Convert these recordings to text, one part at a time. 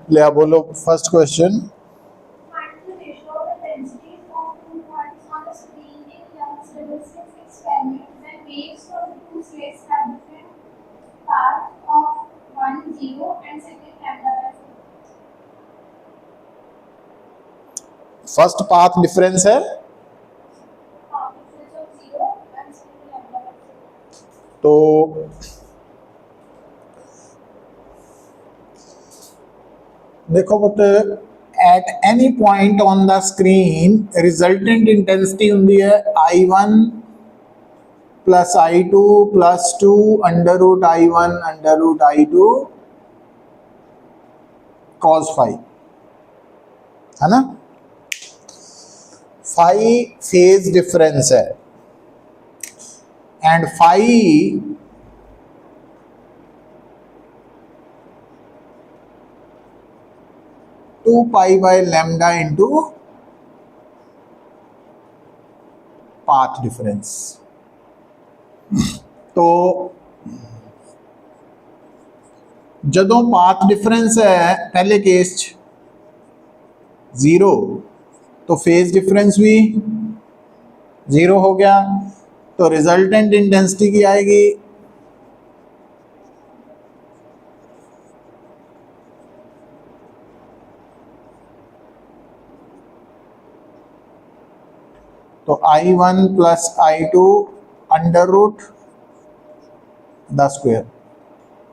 ले आप बोलो first question. Find the ratio of the densities of two points on the screen in Young's resistance experiment when waves from the two slates have different paths of 1, 0 and second lambda by 4. First path difference है Difference of 0 and second lambda by 4. तो देखो पुत्र, at any point on the screen resultant intensity होंगी है I1 plus I2 plus 2 under root I1 under root I2 cos phi, है ना। phi phase difference है and phi two pi by lambda into path difference. तो जदों path difference है पहले case 0 तो फेज डिफरेंस भी 0 हो गया, तो रिजल्टेंट इंटेंसिटी की आएगी तो I1 plus I2 under root the square,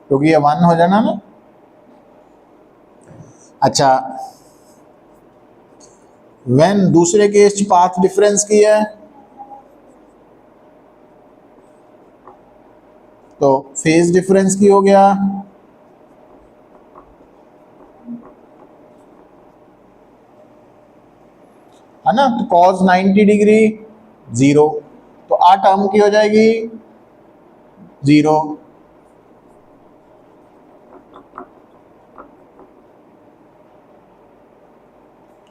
क्योंकि ये 1 हो जाना ना। अच्छा, व्हेन दूसरे केस पाथ डिफरेंस की है तो फेज डिफरेंस की हो गया, है ना। तो cos 90 डिग्री 0, तो आ टर्म की हो जाएगी 0।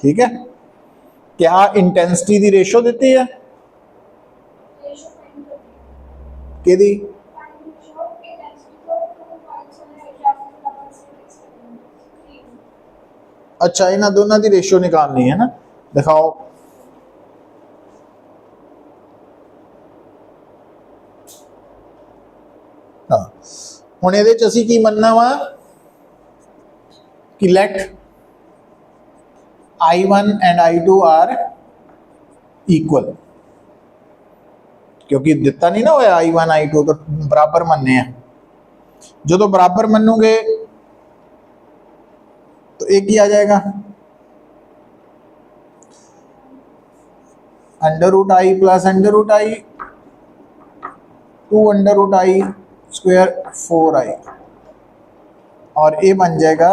ठीक है, क्या इंटेंसिटी दी रेशो देती है Ratio find the कि दी find the ratio of intensity of two points on the Young's double slit experiment. अच्छा, इन्होंने दोनों की रेशो निकालनी है ना, दिखाओ। हाँ, हुण इहदे च असीं की मनना वा कि late I1 and I2 are equal, क्योंकि दिता नहीं ना होया I1 I2 तो बराबर मनने हैं। जो बराबर मनोगे तो एक ही आ जाएगा under root I plus under root I 2 under root I square 4I, और ये बन जाएगा,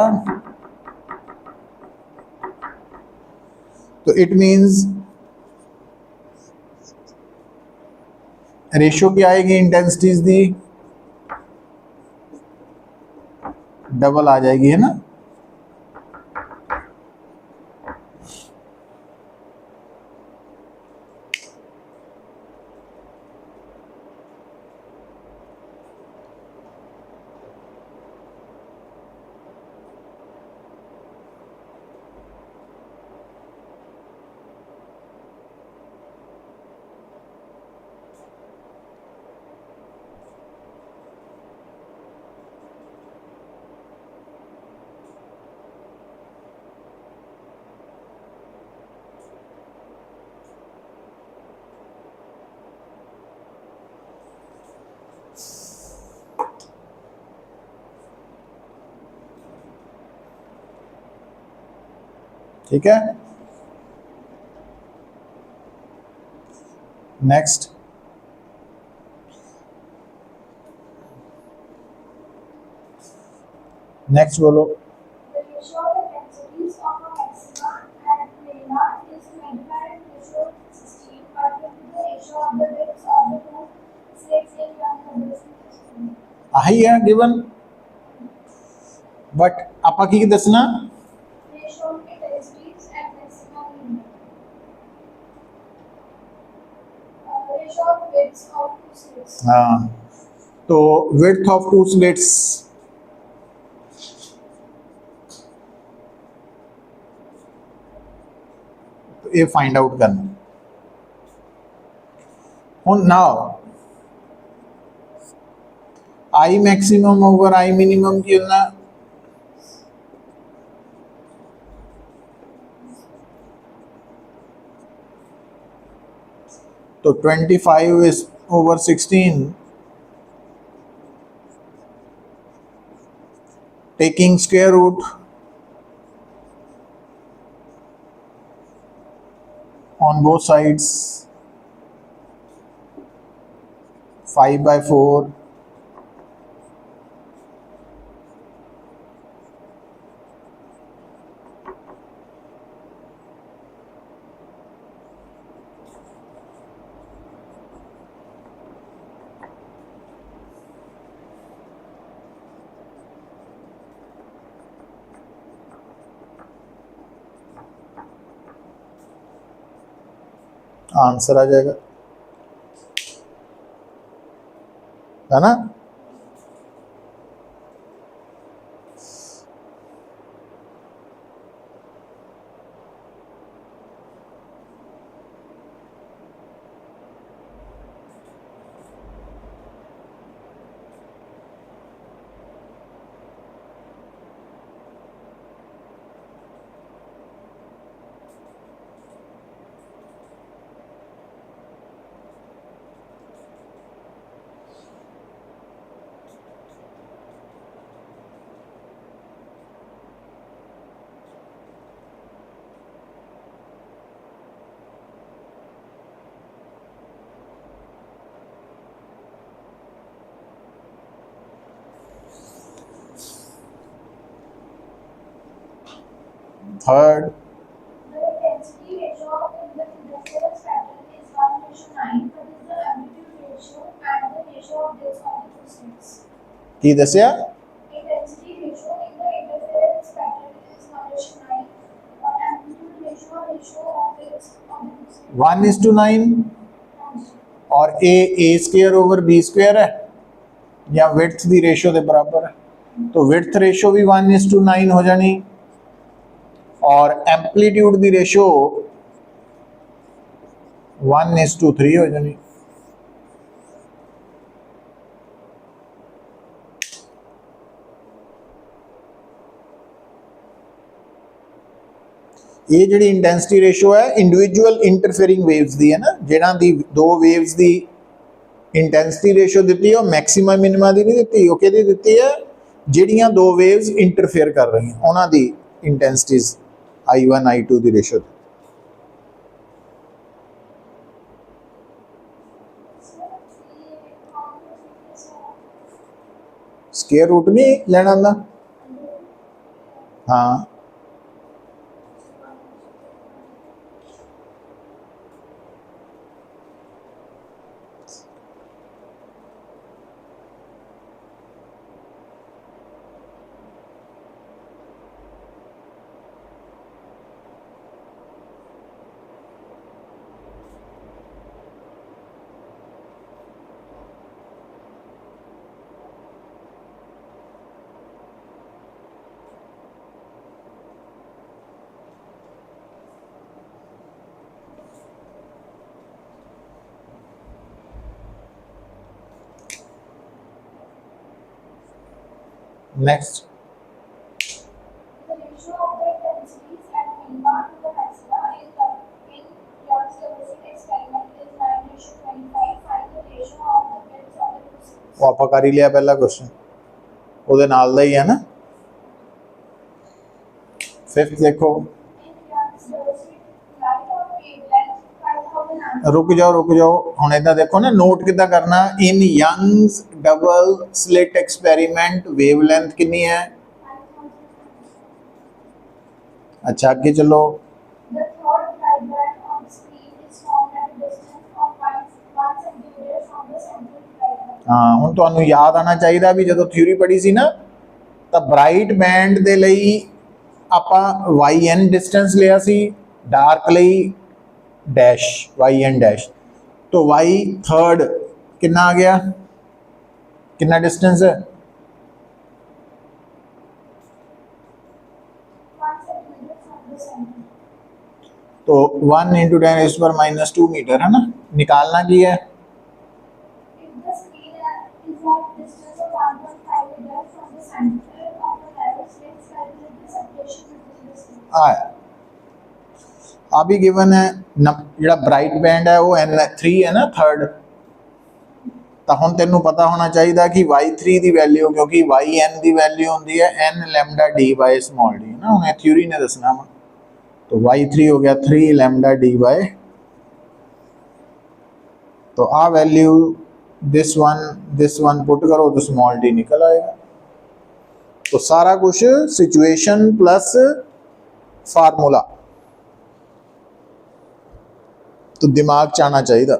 तो इट मीन्स रेशो क्या आएगी इंटेंसिटीज दी डबल आ जाएगी, है ना। ठीक है, नेक्स्ट नेक्स्ट बोलो। The ratio of the densities of a maxima and minima is 25:16, but the ratio of the widths of the two slates in Young's double slit experiment. आही है गिवन, बट आपा की दसना Ratio of intensities and maxima minima. Ratio of widths of two slates. हाँ, तो width of two slits ये find out करना। हुण now I maximum over I minimum की होना, तो 25 is over 16, taking square root on both sides, 5/4, answer आ जाएगा, है ना। Third, The intensity ratio in the industrial pattern is 1:9. What is the amplitude ratio and the ratio of this of the two states? की दसिया Intensity ratio in the interference pattern is 1:9. Amplitude ratio of this of the two states. 1:9, और ए square over B square है या width दी ratio के बराबर है, तो width ratio भी 1:9 हो जानी, और एम्पलीट्यूड दी रेशो 1:3 हो जानी। ये जी इंटेंसिटी रेशो है इंडिविजुअल इंटरफेयरिंग वेव्स दी है ना, जिन्हां दी दो वेव्स दी इंटेंसिटी रेशो दी है, मैक्सिमा मिनिमा दी नहीं दी, वो कहती दी है जिहड़ियां दो वेव्स इंटरफेयर कर रही हैं उन्हां दी इंटेंसिटीज I1 I2 दी रेशो। स्क्वायर रूट नहीं लेना आंदा, हाँ next. The ratio of the intensities at minima to the maxima in Young's Levison experiment is 9:25. Find the ratio of the bits of the two states. वो आप कर ही लिया पहला question, ਉਹਦੇ ਨਾਲ ਦਾ ही है ना। फिफ्थ देखो, In Young's Levison, light of wavelength 5,000 amperes. रुक जाओ ਹੁਣ इदा देखो ना, नोट किदा करना। In Young's double slit experiment wavelength कितनी है, अच्छा आगे चलो। The third light band on the screen is formed at a distance of 1 centimeter from the central light band. हाँ ਹੁਣ ਤੁਹਾਨੂੰ याद आना चाहिए भी ਜਦੋਂ थ्योरी पढ़ी सी ना, ਤਾਂ ब्राइट बैंड ਦੇ ਲਈ ਆਪਾਂ YN डिस्टेंस लिया सी, डार्क ਲਈ डैश YN डैश, तो Y थर्ड कितना आ गया, कितना डिस्टेंस है, 1 centimeter from the center. तो 1 इंटू 10⁻⁻² मीटर है ना। निकालना की है If the screen is at distance of 1.5 meter from the center of the narrow slit, calculate the separation between the slits. आया। अभी गिवन है ਜਿਹੜਾ ब्राइट बैंड है वो N3 है ना, थर्ड। तो हम तेनों पता होना चाहिए कि y3 की वैल्यू, क्योंकि yn की वैल्यू होती है n lambda D by small D ना, उन्हें थ्योरी ने दसना वा। तो y3 हो गया 3 लैम्डा डी बाय, तो आ वैल्यू दिस वन पुट करो तो स्मॉल डी निकल आएगा। तो सारा कुछ सिचुएशन प्लस फार्मूला तो दिमाग च आना चाहिए।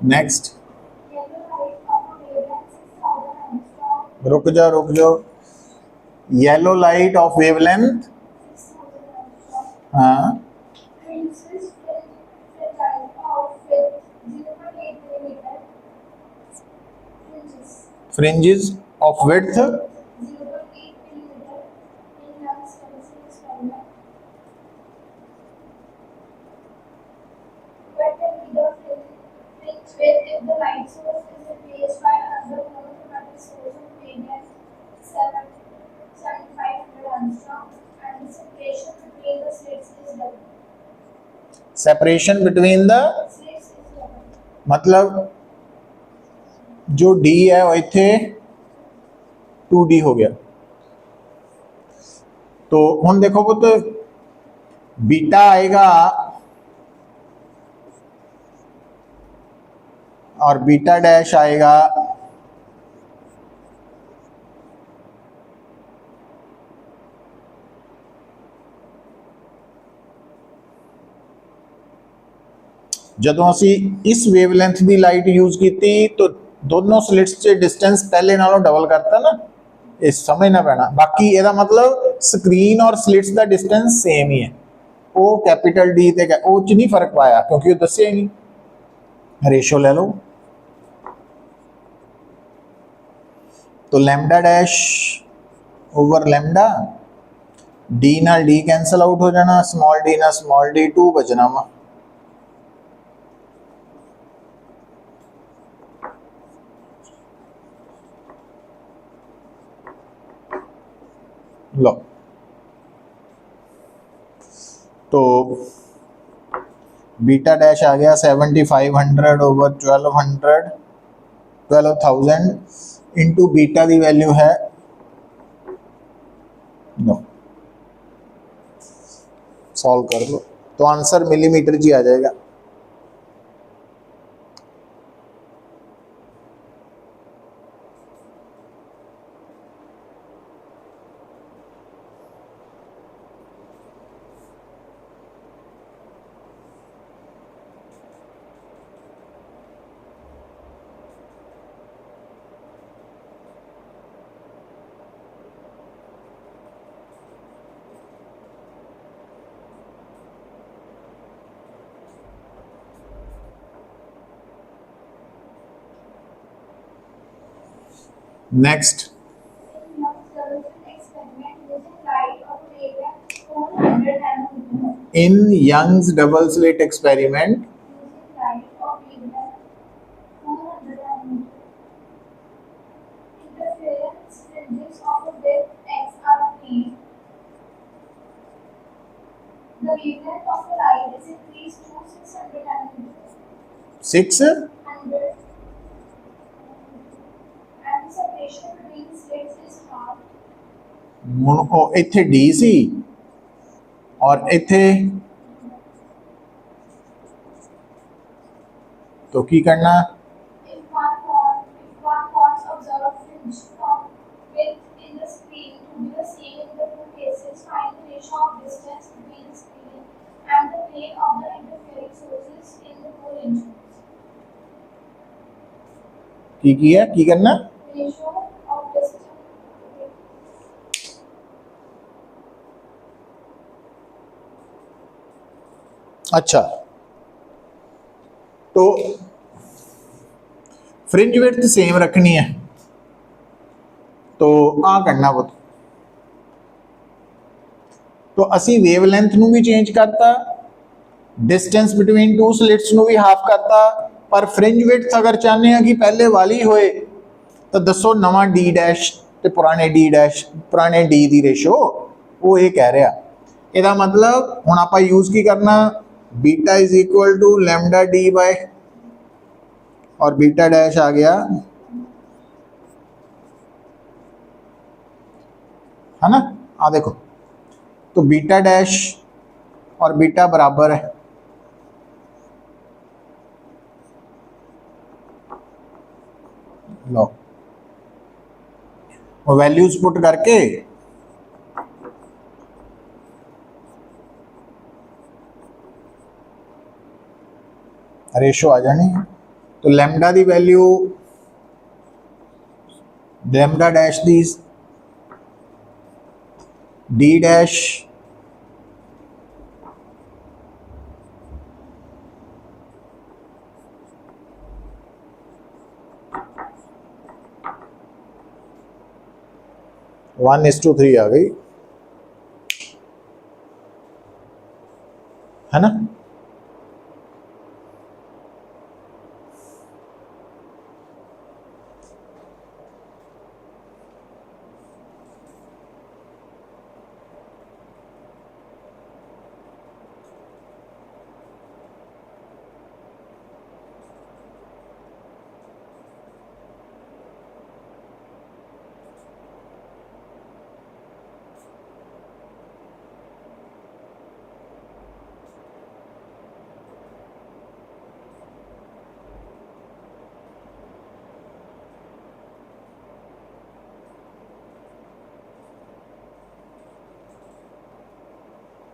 Next, Yellow light of a wavelength 6000 angstrom रुक जाओ, yellow light of wavelength 6000 angstrom हाँ fringes light of width 0.8 millimeter fringes fringes of width 0.8 millimeter in Young's chemistry experiment. What can be the fringe width if the light source is replaced by another monochromatic source of radiant 7500 angstrom and the separation between the slits is double. Separation between the, Slits is double. मतलब जो D है वो इत्थे 2D हो गया। तो हम देखो पुत बीटा आएगा और बीटा डैश आएगा ਜਦੋਂ ਅਸੀਂ इस वेवलेंथ की लाइट यूज की तो दोनों स्लिट्स से डिस्टेंस पहले नालों डबल करता ना, ये समझना पैना। बाकी ਇਹਦਾ मतलब स्क्रीन और स्लिट्स का डिस्टेंस सेम ही है, वो कैपिटल डी ते वो च नहीं फर्क पाया क्योंकि वो दसिया ही नहीं। रेशो ले लो तो lambda dash over lambda, D नाल डी कैंसल आउट हो जाना, स्मॉल डी ना स्मॉल डी 2 बचना वा। लो तो बीटा डैश आ गया 7500 ओवर 12,000 इंटू बीटा की वैल्यू है नो, सॉल्व कर लो तो आंसर मिलीमीटर जी आ जाएगा। Next, In Young's double slit experiment, in Young's double slit experiment, using light of wavelength 400 nanometer, interference fringes of a width x are obtained. The wavelength of the light is increased to 600 nanometers. 6 And the separation between slits is half. इत्थे D C और इत्थे तो की करना, If one wants observe fringe from width in the screen to be the same in the two cases, find the ratio of distance between the screen and the plane of the interfering sources in the whole insurance. की है की करना Ratio of distance. अच्छा तो fringe width same रखनी है तो आ करना पुत तो असी वेवलेंथ नू भी चेंज करता डिस्टेंस बिटवीन टू स्लिट्स नू भी हाफ करता पर फ्रिंज विड्थ अगर चाहते हैं कि पहले वाली होए तो दसो नवा डी डैश ते पुराने डी डैश पुराने डी दी रेशो वो ये कह रहा ਇਹਦਾ मतलब हुण आपां यूज की करना beta is equal to lambda D by और बीटा डैश आ गया है ना आ देखो तो बीटा डैश और बीटा बराबर है लो और वैल्यूज पुट करके रेशो आ जानी है तो lambda the value lambda dash the D dash one is two three आ गई है ना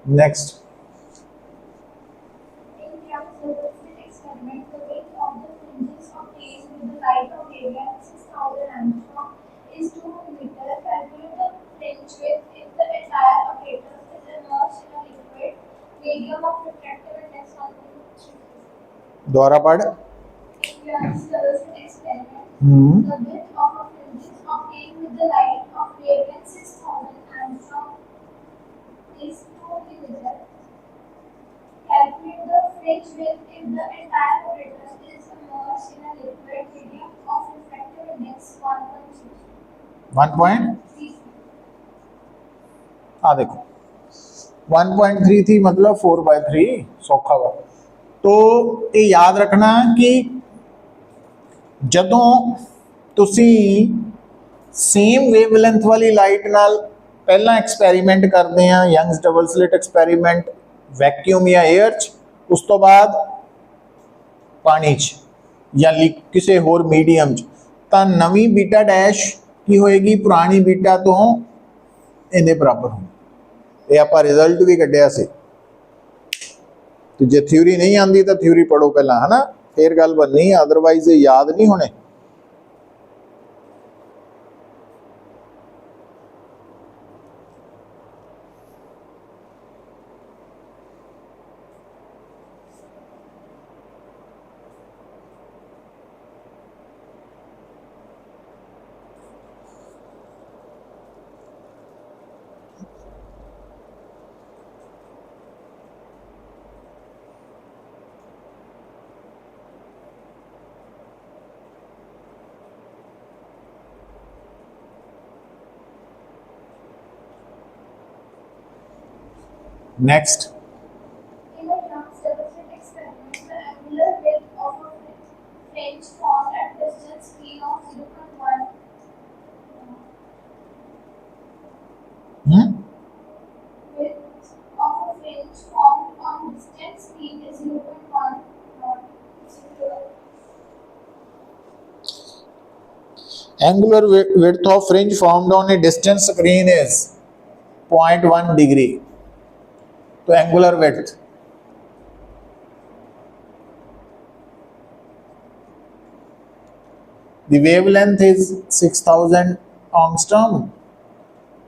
next In Capsule experiment, the width of the fringes obtained with the light of wavelength 6000 angstrom is 2 meter. Calculate the fringe width if the entire apparatus is immersed in a liquid medium of refractive index 1.3. दोबारा पढ़ In Capsule experiment, the width of a fringes obtained with the light of wavelength 6000 angstrom is 2 meter. Calculate the fringe width if the entire apparatus is immersed in a liquid medium of refractive index 1.3. 1.3 आ देखो 1.3 थी मतलब 4/3 सौखा वा तो ये याद रखना कि जदों तुसी सेम वेवलेंथ वाली लाइट नाल पहला एक्सपेरीमेंट करते हैं Young's double slit experiment vacuum या एयर च उस तो बाद पानी च या किसी होर मीडियम च तां नवी बीटा डैश की होएगी पुरानी बीटा तो इन्ने बराबर हो ये आपां रिजल्ट भी कढ़िया से तो जे थ्योरी नहीं आती तो थ्योरी पढ़ो पहला है ना फिर गल बननी अदरवाइज याद नहीं होने next In a Young's experiment, the angular width of a fringe formed at distance p of 0.1 width of a fringe formed on distance p is 0.1 angular width of fringe formed on a distant screen is 0.1 degree तो angular width The wavelength is 6000 angstrom.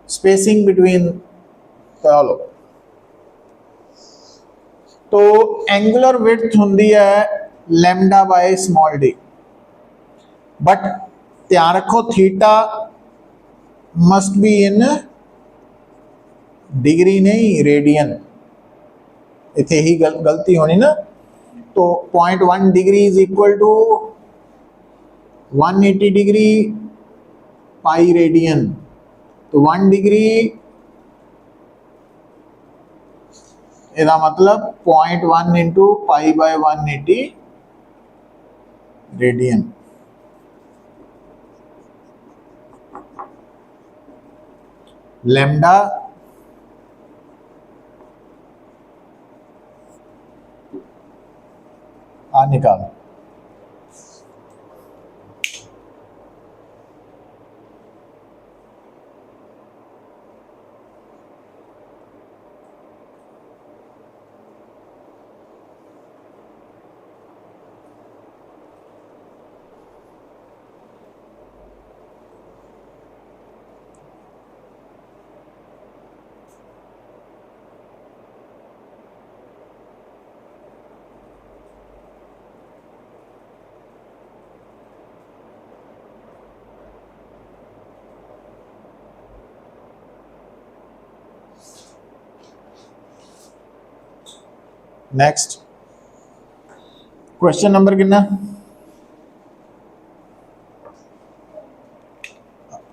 Spacing between चलो तो angular width होंगी है lambda by small d, but ध्यान रखो theta must be in degree नहीं radian, इतने ही गलती होनी ना। तो 0.1 degree is equal to 180 degree pi radian, तो 1 डिग्री इसका मतलब 0.1 into pi by 180 radian. Lambda निकाल। नेक्स्ट क्वेश्चन नंबर कितना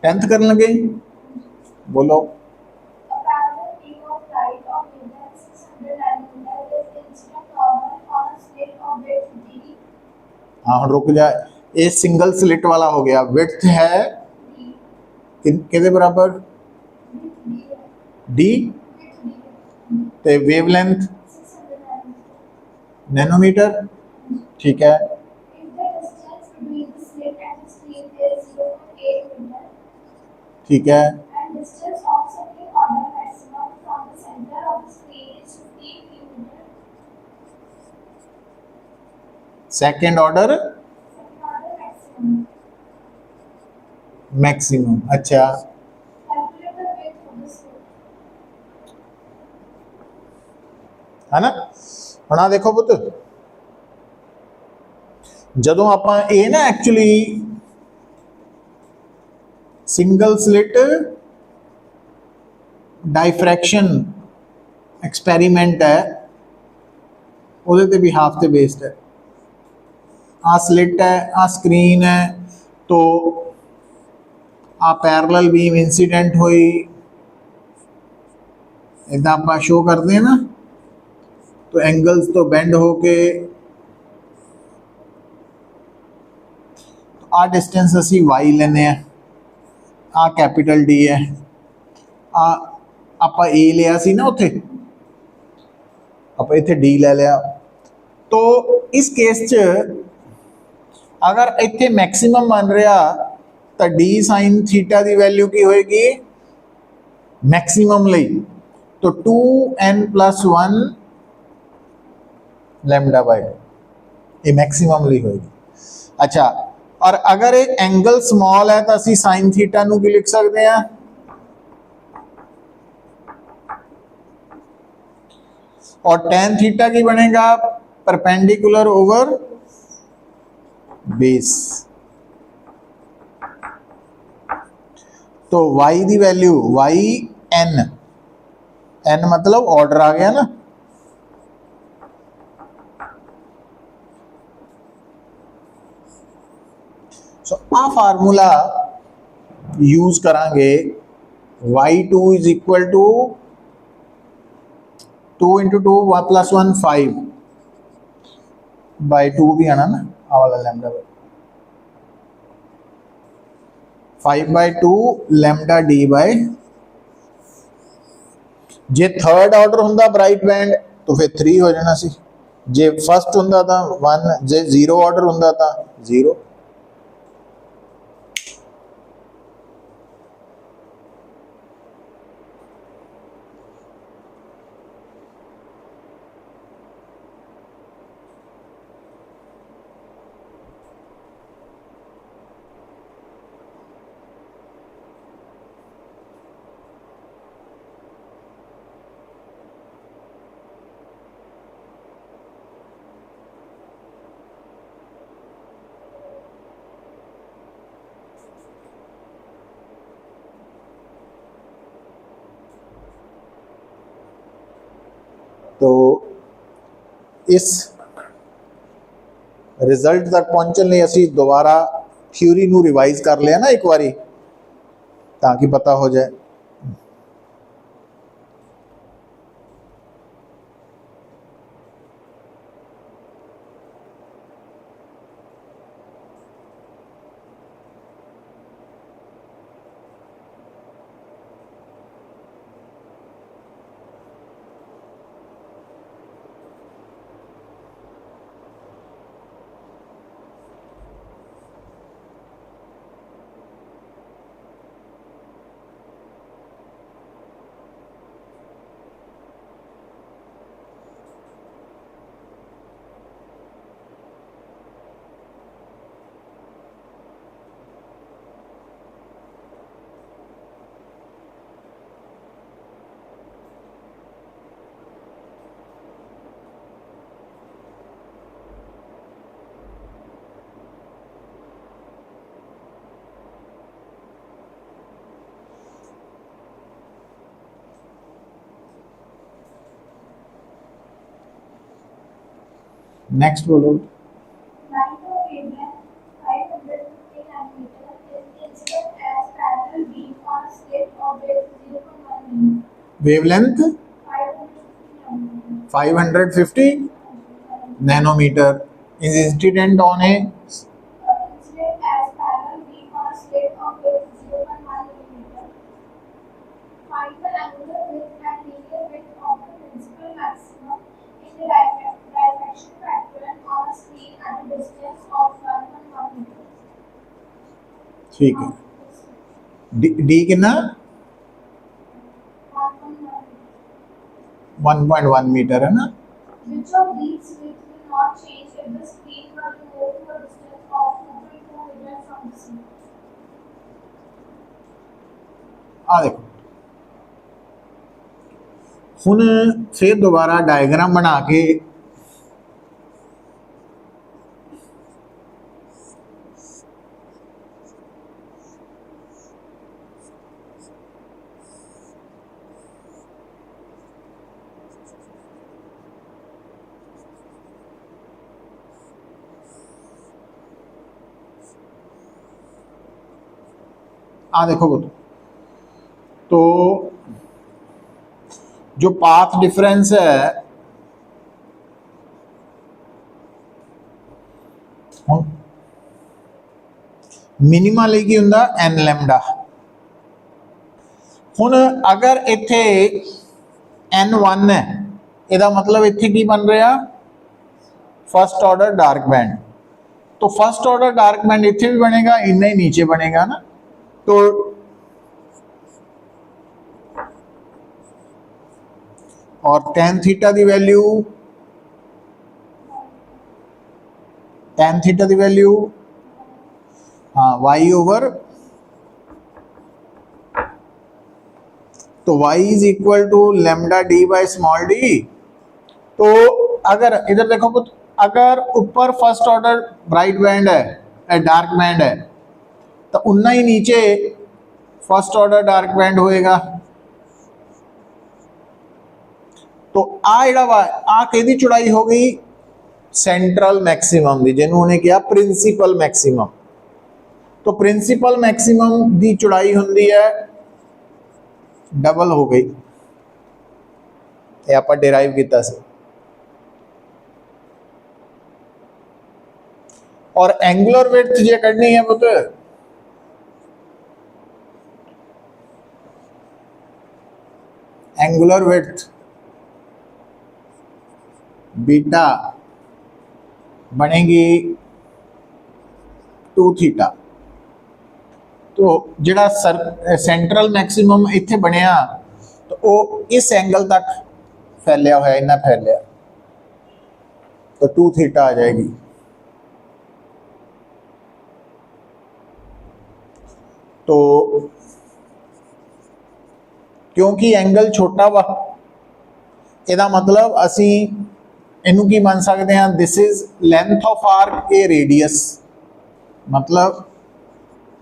10th करने लगे, बोलो। A parallel beam of light of wavelength 600 nanometer is incident normal on a slit of width d. हाँ रुक जा, ये सिंगल स्लिट वाला हो गया, विड्थ है कितने बराबर डी, ते वेवलेंथ 600 नैनोमीटर, ठीक है। If the distance between the slit and the screen is 0.8 meter ठीक है, and distance of second order maximum from the center of the screen is 15 millimeter, second order second order maximum. Maximum, अच्छा Calculate the width of the slit. है ना। ਹੁਣ ਆ ਦੇਖੋ ਪੁੱਤ, ਜਦੋਂ ਆਪਾਂ ਇਹ ਨਾ ਐਕਚੁਅਲੀ ਸਿੰਗਲ ਸਲਿਟ ਡਾਈਫ੍ਰੈਕਸ਼ਨ ਐਕਸਪੈਰੀਮੈਂਟ ਹੈ, ਉਹਦੇ ਤੇ ਵੀ ਹਾਫ ਤੇ ਬੇਸਡ ਹੈ। ਆ ਸਲਿਟ ਹੈ, ਆ ਸਕਰੀਨ ਹੈ, तो आ पैरेलल बीम इंसीडेंट हुई, इदा आप शो करते हैं ना, तो एंगल्स तो बेंड होके आ डिस्टेंस असी वाई लेने, आ कैपिटल डी है, आप ए लिया सी ना उत्थे, आप इत्थे डी ले लिया। तो इस केस च अगर इत्थे मैक्सिमम बन रहा तो डी साइन थीटा की वैल्यू की होएगी मैक्सिमम लई, तो 2n+1 लैम्डा बाय ये मैक्सिमम ली होएगी। अच्छा, और अगर एक एंगल स्मॉल है तो असी साइन थीटा नू की लिख सकते हैं, और टेन थीटा की बनेगा परपेंडिकुलर ओवर बेस। तो y की वैल्यू y n, n मतलब ऑर्डर आ गया ना, सो आ फार्मूला यूज करांगे, y2 is equal to 2 × 2 +1 5 bye 2 भी आना ना, आ वाला लैम्डा 5/2 लैम्डा डी बाय, जे थर्ड ऑर्डर होंदा ब्राइट बैंड तो फिर 3 हो जाना सी, जे फर्स्ट होंदा था 1, जे 0 ऑर्डर होंदा था 0। तो इस रिजल्ट तक पहुंचने ਲਈ ਅਸੀਂ ਦੁਬਾਰਾ ਥਿਊਰੀ ਨੂੰ ਰਿਵਾਈਜ਼ ਕਰ ਲਿਆ ਨਾ ਇੱਕ ਵਾਰੀ, ਤਾਂ ਕਿ ਪਤਾ ਹੋ ਜਾਏ। नेक्स्ट बोलो। Light of wavelength 550 nanometer is incident as parallel beam on a slit of width 0.1 mm. Wavelength 550 nanometer. 550 nanometer is incident on a Incident as parallel beam on a slit of width 0.1 mm. Find the angular width and linear width of the principal maximum in the diffraction pattern on a screen at a distance of 1.1 meter. ठीक है। D कितना 1.1 metre है ना। Which of these widths will not change if the screen were removed to a distance of 2.2 meters from the screen? ਆ ਦੇਖੋ ਹੁਣ ਫਿਰ ਦੁਬਾਰਾ ਡਾਇਗਰਾਮ ਬਣਾ ਕੇ आ देखो बतो, तो जो पाथ डिफरेंस है मिनिमा ਲਈ ਕੀ ਹੁੰਦਾ n ਲੈਮਡਾ। ਹੁਣ ਅਗਰ ਇੱਥੇ n1 ਹੈ ਇਹਦਾ मतलब ਇੱਥੇ ਕੀ ਬਣ ਰਿਹਾ फर्स्ट ऑर्डर डार्क बैंड। तो फर्स्ट ऑर्डर डार्क बैंड इतने भी बनेगा, इतना ही नीचे बनेगा ना। तो और tan थीटा की वैल्यू हाँ y ओवर, तो y is equal to lambda D by small d. तो अगर इधर देखो पुत्र, अगर ऊपर फर्स्ट ऑर्डर ब्राइट बैंड है डार्क बैंड है तो उतना ही नीचे फर्स्ट ऑर्डर डार्क बैंड होएगा। तो आ किहदी चौड़ाई हो गई सेंट्रल मैक्सिमम दी, जिन्होंने उन्हें कहा प्रिंसीपल मैक्सिमम। तो प्रिंसीपल मैक्सिमम दी चौड़ाई हुंदी है डबल हो गई, ये आप डिराइव किया सी। और एंगुलर विड्थ जे कढ़नी है पुत्र, एंगुलर विड्थ बीटा बनेगी 2 थीटा। तो जिहड़ा सेंट्रल मैक्सिमम इत्थे बनिया तो वो इस एंगल तक फैलिया होया, इन्ना फैलिया, तो 2 थीटा आ जाएगी। तो क्योंकि एंगल छोटा वा, ਇਹਦਾ मतलब ਅਸੀਂ ਇਹਨੂੰ ਕੀ ਮੰਨ ਸਕਦੇ ਹਾਂ, this is length of arc A radius, मतलब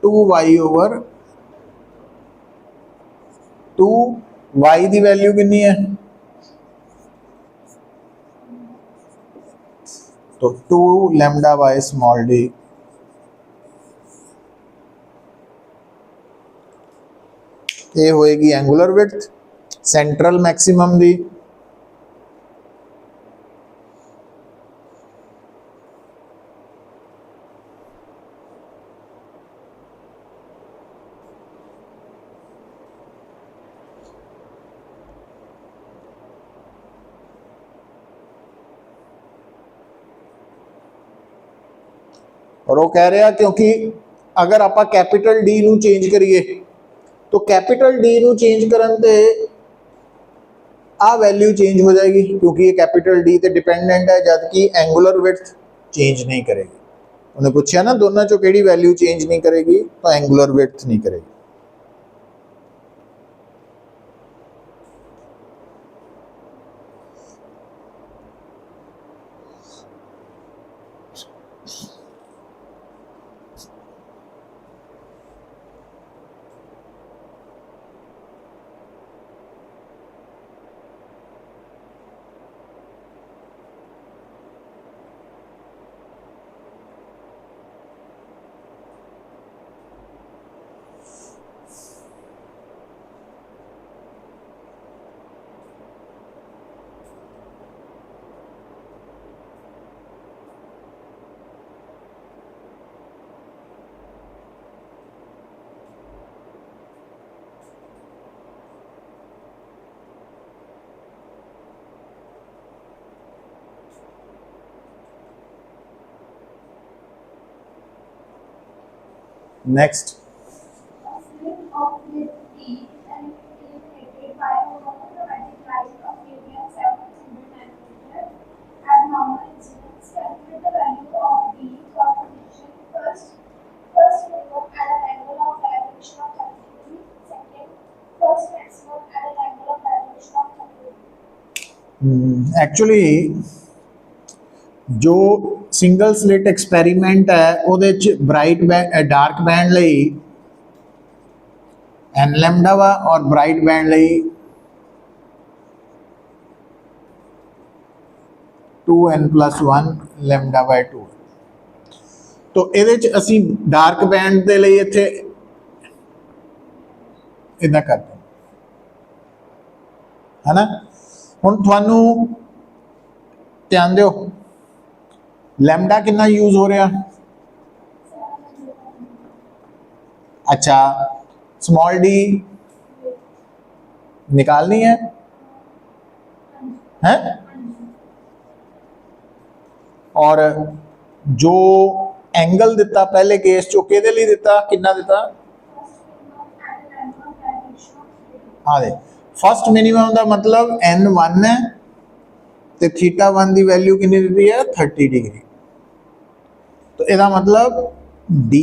2y ओवर 2y की वैल्यू कितनी है तो 2 लैम्डा बाय स्मॉल डी ये होएगी एंगुलर विड्थ सेंट्रल मैक्सिमम दी। और वो कह रहे हैं क्योंकि अगर आप कैपिटल डी नू चेंज करिए तो कैपिटल डी नू चेंज करन ते आ वैल्यू चेंज हो जाएगी क्योंकि ये कैपिटल डी ते डिपेंडेंट है जबकि एंगुलर विड्थ चेंज नहीं करेगी। उन्हें पूछा ना दोनों चो केड़ी वैल्यू चेंज नहीं करेगी तो एंगुलर विड्थ नहीं करेगी। Next A slit of with D is eliminated by a monochromatic light of radius 700 nanometer at normal incidence. Calculate the value of D for position first minimum at an angle of direction of 30 degree, second first maximum at an angle of direction of 30 degree. Actually जो single slit experiment है ਉਹਦੇ ਚ bright dark band ਲਈ n lambda वा और bright band ਲਈ 2n+1 lambda by 2। तो ਇਹਦੇ ਚ ਅਸੀਂ ਡਾਰਕ ਬੈਂਡ ਦੇ ਲਈ ਇੱਥੇ ਇਦਾਂ ਕਰਦੇ ਹਾਂ ਹੈ ਨਾ। ਹੁਣ ਤੁਹਾਨੂੰ ਧਿਆਨ ਦਿਓ लैम्डा कितना यूज हो रहा। अच्छा स्मॉल डी निकालनी है और जो एंगल दिता पहले केस चो के लिए दिता कितना दिता हाँ दे फर्स्ट मिनिमम का मतलब n1 है तो θ1 की वैल्यू कितनी दी है 30 डिग्री। तो इसका मतलब d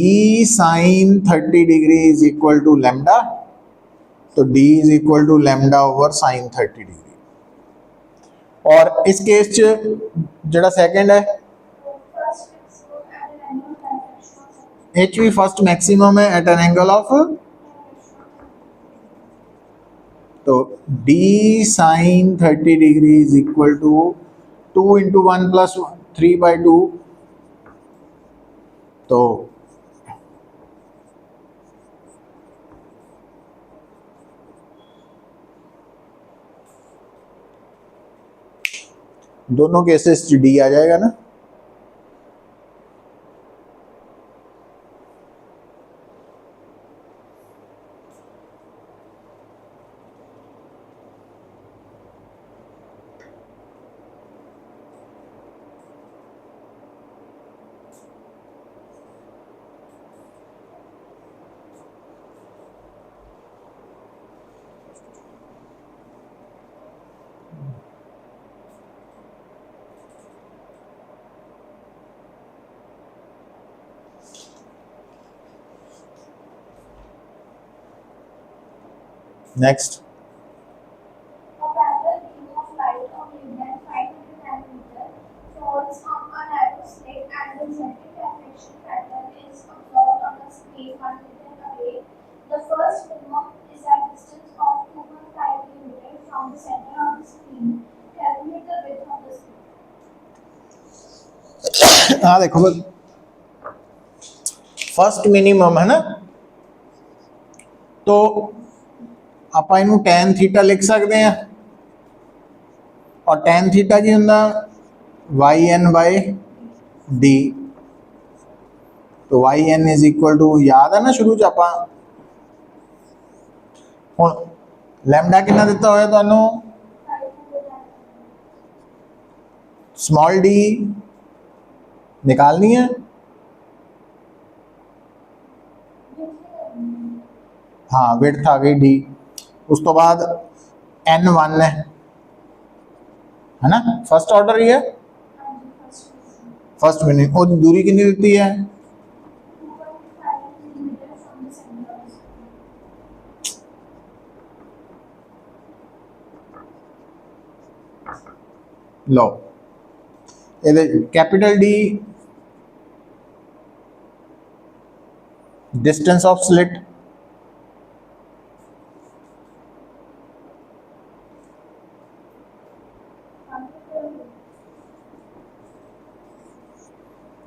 sin 30 degree is equal to lambda. तो d is equal to lambda over sin 30 degree. और इस केस च जड़ा सेकंड है एच भी फर्स्ट मैक्सिमम है एट एन एंगल ऑफ तो d sin 30 degree is equal to 2 into 1 plus 3/2। तो दोनों केसेस डी आ जाएगा ना। Next A parallel beam of light of wavelength 500 nanometer falls on a narrow slit and the resulting reflection pattern is observed on the screen 1 meter away. The first minimum is at distance of 2.5 mm from the center of the screen. Calculate the width of the screen. हाँ देखो first minimum है ना, तो ਆਪਾਂ ਇਹਨੂੰ tan theta लिख सकते हैं और tan थीटा की ਹੁੰਦਾ yn बाय d, तो yn इज इक्वल टू याद है ना शुरू च ਆਪਾਂ ਹੁਣ लैम्डा कितना ਦਿੱਤਾ ਹੋਇਆ ਤੁਹਾਨੂੰ स्मॉल d निकालनी है, हाँ विड्थ आ गई d, उस तो बाद n1 है ना, फर्स्ट ऑर्डर ही है, फर्स्ट मिनट और दूरी कितनी देती है 2.5 millimeter from the center. Low capital D distance of slit,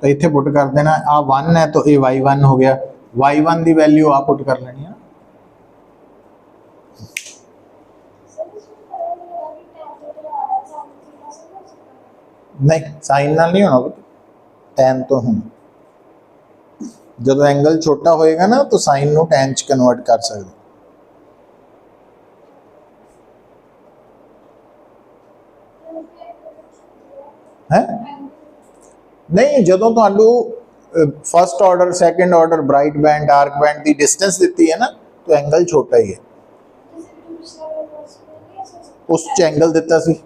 तो इतने पुट कर देना आ 1 है तो ये y1 हो गया, y1 की वैल्यू आप पुट कर लेनी है, नहीं साइन नाल नहीं होना, टैन तो होना, जब एंगल छोटा होएगा ना तो साइन नो टैन च कन्वर्ट कर सकते हैं, नहीं जो तो first order second order bright band dark band की डिस्टेंस दी है ना, तो एंगल छोटा ही है, उस एंगल दिता सी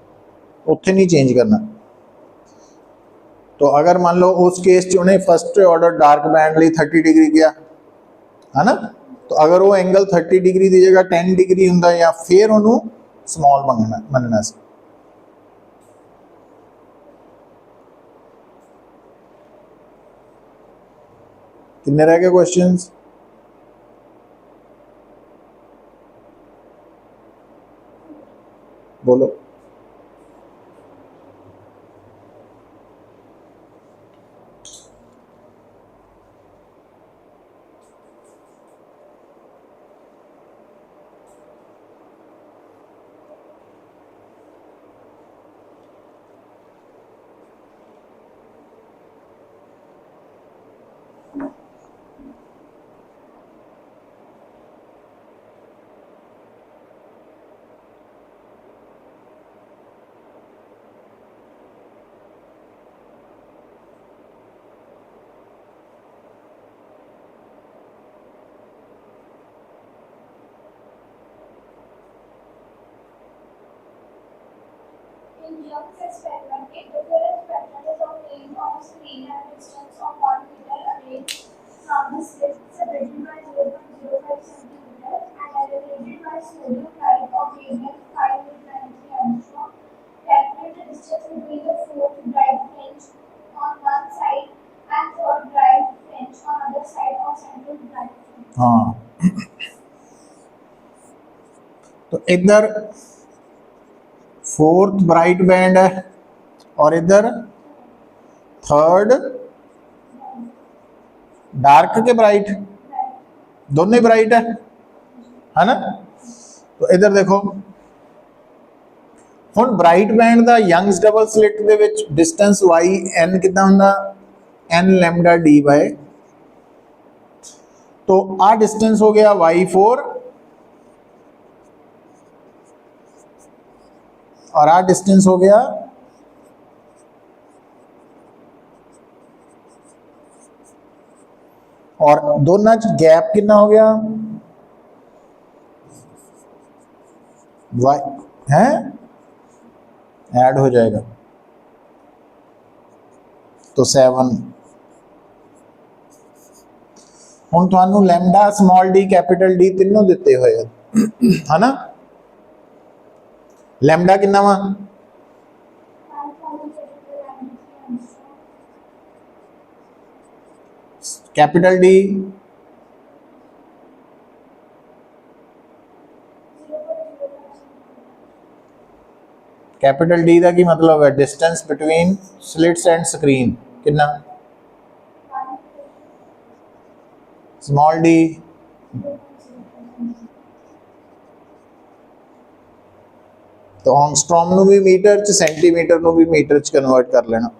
उत्थे नहीं चेंज करना, तो अगर मान लो उस केस च उन्हें फर्स्ट ऑर्डर डार्क बैंड लिए 30 डिग्री किया है ना, तो अगर वो एंगल 30 डिग्री की जगह 10 डिग्री होंदा या फिर उन्होंने स्मॉल मनना सी। कितने रह गए क्वेश्चंस? बोलो। In Young's experiment, interference pattern is obtained on a screen at a distance of 1 meter away from the slit, separated by 0.05 centimeters and elevated by sodium light of wavelength 593 angstrom. Calculate the distance between the fourth bright fringe on one side and third bright fringe on other side of central bright fringe. हाँ, तो इधर fourth bright band है और इधर third dark के bright, दोनों ही bright है ना, तो इधर देखो हुण ब्राइट बैंड का यंग्स डबल स्लिट दे विच डिस्टेंस वाई एन कितना हुंदा एन लैम्डा डी बाय, तो आ डिस्टेंस हो गया y4 और आ डिस्टेंस हो गया और दोनों च गैप कितना हो गया y है ऐड हो जाएगा तो 7। हुण तुहानू lambda small D capital D तीनों दिते हुए है ना, लैम्डा कितना वा 5,093 angstrom. Capital D 0.05 capital D का की मतलब है distance between slits and screen कितना स्मॉल डी। तो एंगस्ट्रॉम ਨੂੰ ਵੀ ਮੀਟਰ ਚ, ਸੈਂਟੀਮੀਟਰ ਨੂੰ ਵੀ ਮੀਟਰ ਚ ਕਨਵਰਟ ਕਰ ਲੈਣਾ।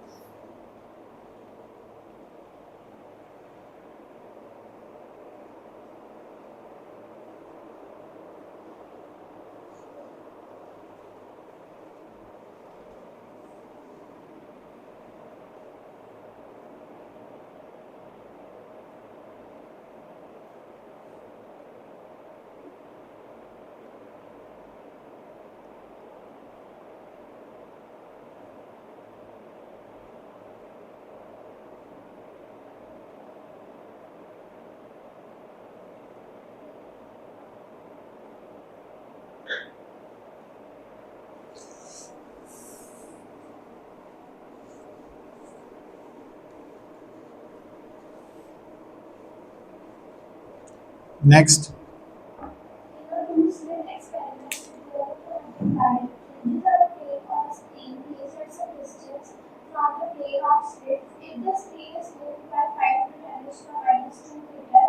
Next, In a two-slit experiment, both identified fringes are placed on a screen placed at some distance from the plane of slits. If the screen is moved by 5 to 10 raised to minus 2 meter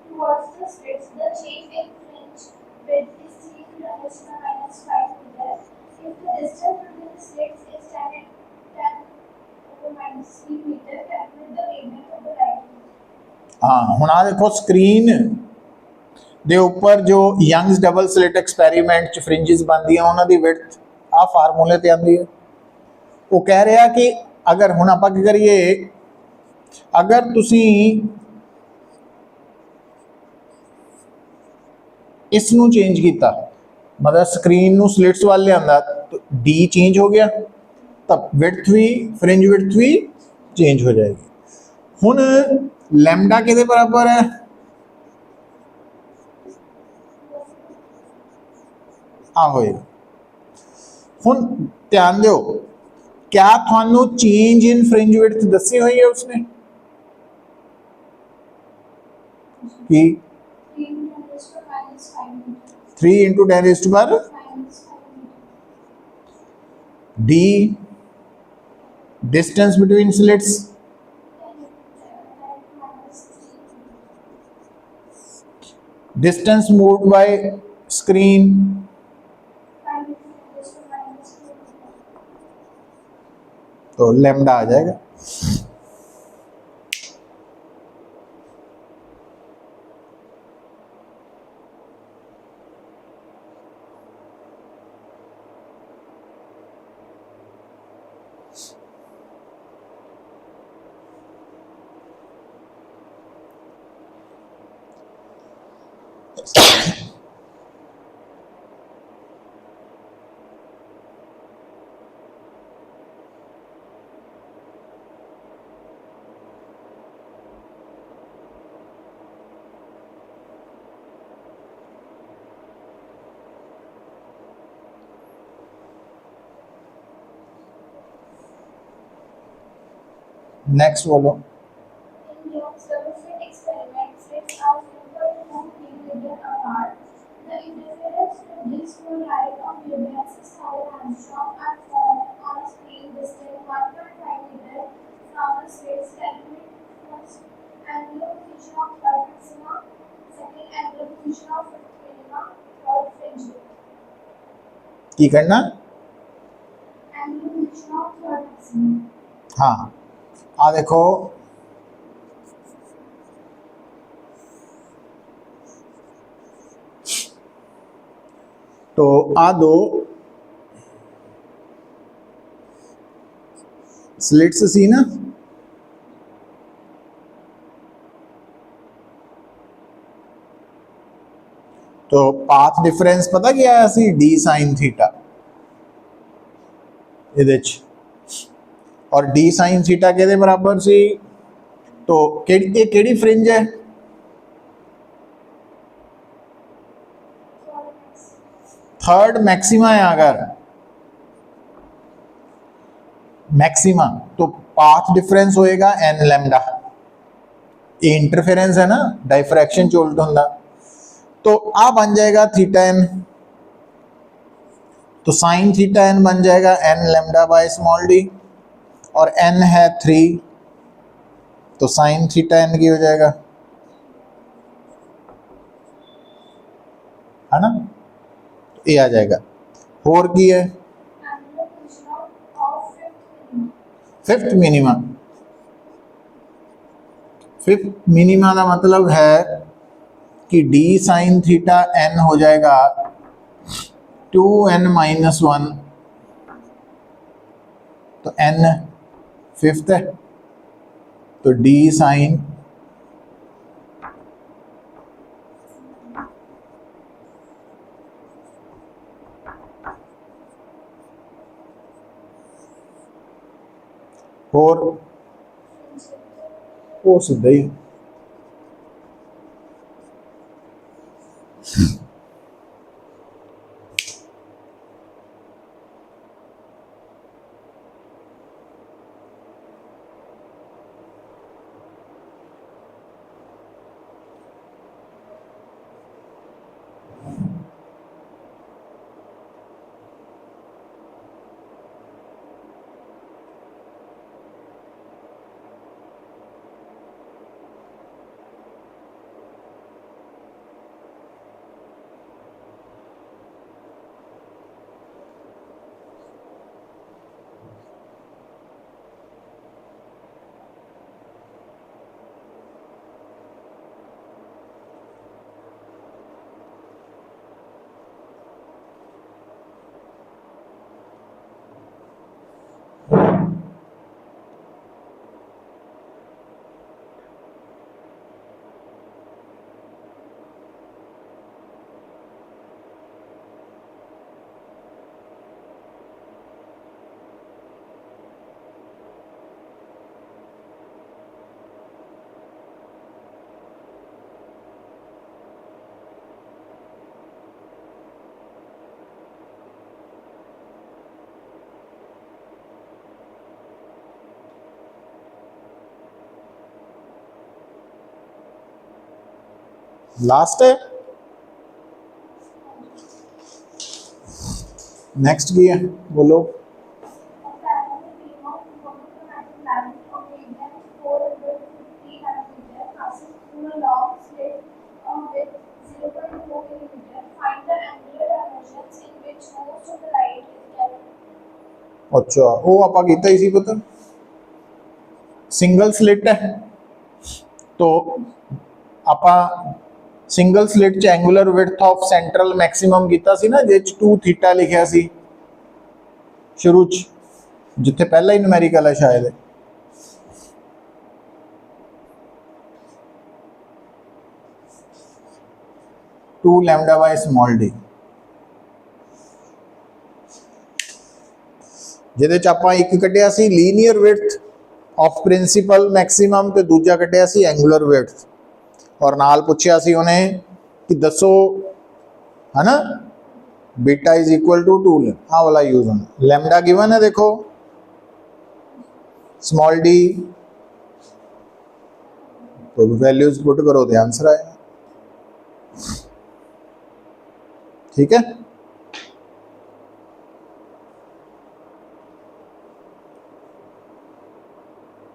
towards the slits, the change in fringe width is 3 to 10 raised to minus 5 meter. If the distance between the slits is 10 to minus 3 meter, calculate the wavelength of the light. हाँ ਹੁਣ ਆ देखो screen ਦੇ ਉੱਪਰ ਜੋ Youngs double slit experiment ਚ ਫ੍ਰਿੰਜਸ ਬਣਦੀਆਂ ਉਹਨਾਂ ਦੀ ਵਿਡਥ ਆ ਫਾਰਮੂਲੇ ਤੇ ਆਉਂਦੀ ਹੈ। ਉਹ ਕਹਿ ਰਿਹਾ ਕਿ ਅਗਰ ਹੁਣ ਆਪਾਂ ਕੀ ਕਰੀਏ, ਅਗਰ ਤੁਸੀਂ ਇਸ ਨੂੰ ਚੇਂਜ ਕੀਤਾ, ਮਤਲਬ ਸਕਰੀਨ ਨੂੰ ਸਲਿਟਸ ਵੱਲ ਲਿਆਂਦਾ, ਤਾਂ ਡੀ ਚੇਂਜ ਹੋ ਗਿਆ, ਤਾਂ ਵਿਡਥ ਵੀ, ਫ੍ਰਿੰਜ ਵਿਡਥ ਵੀ ਚੇਂਜ ਹੋ ਜਾਏਗੀ। ਹੁਣ ਲੈਮਡਾ ਕਿਹਦੇ ਬਰਾਬਰ ਹੈ? ਆ ਹੋਏਗਾ। ਹੁਣ ਧਿਆਨ ਦਿਓ, क्या थानू चेंज इन फ्रिंज विड्थ दसी हुई है उसने कि 3 into 10 raised to power d distance between slits distance moved by screen तो लैम्डा आ जाएगा। नेक्स्ट बोलो। In your surface experiment, slits are 0.1 millimeter apart. The interference with this will light of wavelength 6000 angstrom are formed on a screen distant 1.5 meter from the slits. Calculate first angular position of third maxima, second angular position of fifth minima, third fringe. की करना? Angular position of third maxima. हाँ आ देखो, तो आ दो slits सी ना, तो path difference पता क्या आया सी? डी साइन थीटा ਇਹਦੇ ਚ, और डी साइन थीटा के बराबर सी। तो ये केड़ी फ्रिंज है? थर्ड मैक्सिमा है। अगर मैक्सिमा तो पाथ डिफरेंस होएगा एन लैम्डा, ये इंटरफेरेंस है ना, डाइफ्रैक्शन च उल्ट होंदा, तो आ बन जाएगा थीटा एन, तो साइन थीटा एन बन जाएगा n lambda by small d, और n है 3, तो साइन थीटा n की हो जाएगा है ना, ये आ जाएगा। होर की है angular position of fifth minimum. Fifth minima. Fifth minima का मतलब है कि डी साइन थीटा एन हो जाएगा 2n-1, तो n फिफ्थ है, तो डी साइन और वो सीधा ही लास्ट है। नेक्स्ट की है, बोलो। A parallel beam of monochromatic light of wavelength 450 nanometer passes through a long slit with 0.4 millimeter. Find the angular dimensions in which most of the light is gathered. अच्छा, वो ਆਪਾਂ ਕੀਤਾ ਹੀ ਸੀ ਪੁੱਤ, ਸਿੰਗਲ ਸਲਿਟ ਹੈ, तो ਆਪਾਂ ਸਿੰਗਲ ਸਲਿਟ ਚ angular width of central maximum ਕੀਤਾ ਸੀ ਨਾ, ਜਿਹ ਚ 2 ਥੀਟਾ ਲਿਖਿਆ ਸੀ ਸ਼ੁਰੂ ਚ, ਜਿੱਥੇ ਪਹਿਲਾ ਹੀ ਨੂਮੈਰੀਕਲ ਹੈ ਸ਼ਾਇਦ, 2 lambda by small d, ਜਿਹਦੇ ਚ ਆਪਾਂ ਇੱਕ ਕੱਢਿਆ ਸੀ linear width of principal maximum ਤੇ ਦੂਜਾ ਕੱਢਿਆ ਸੀ ਐਂਗੂਲਰ ਵਿਡਥ, ਔਰ ਨਾਲ ਪੁੱਛਿਆ ਸੀ ਉਹਨੇ ਕਿ ਦੱਸੋ, है ना, बीटा इज इक्वल टू 2, हाँ वाला यूज होना। लैम्डा गिवन है, देखो स्मॉल डी, तो वैल्यूज पुट करो तो आंसर आएगा। ठीक है।